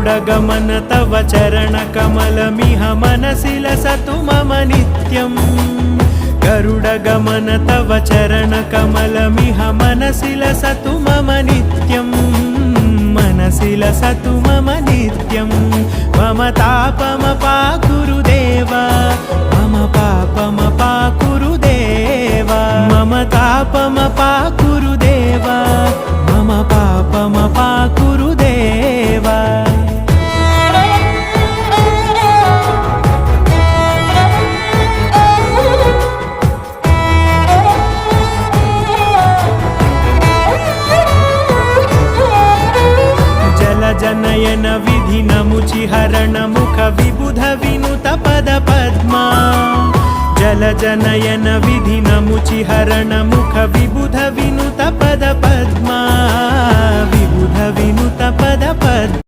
गरुडगमन तव चरणकमलमिह मनसि लसतु मम नित्यम् गरुडगमन तव चरणकमलमिह मनसि लसतु मम नित्यम् मनसि लसतु मम नित्यम् मम तापमपाकुरु देव मम पापमपाकुरु देव मम तापमपाकुरु देव मम पापमपाकुरु देव जनयन विधिनमुचिहरण मुख विबुध विनुत पद पद्मा जल जनयन विधिनमुचिहरण मुख विबुध विनुत पद पद्मा विबुध विनुत पद पद्मा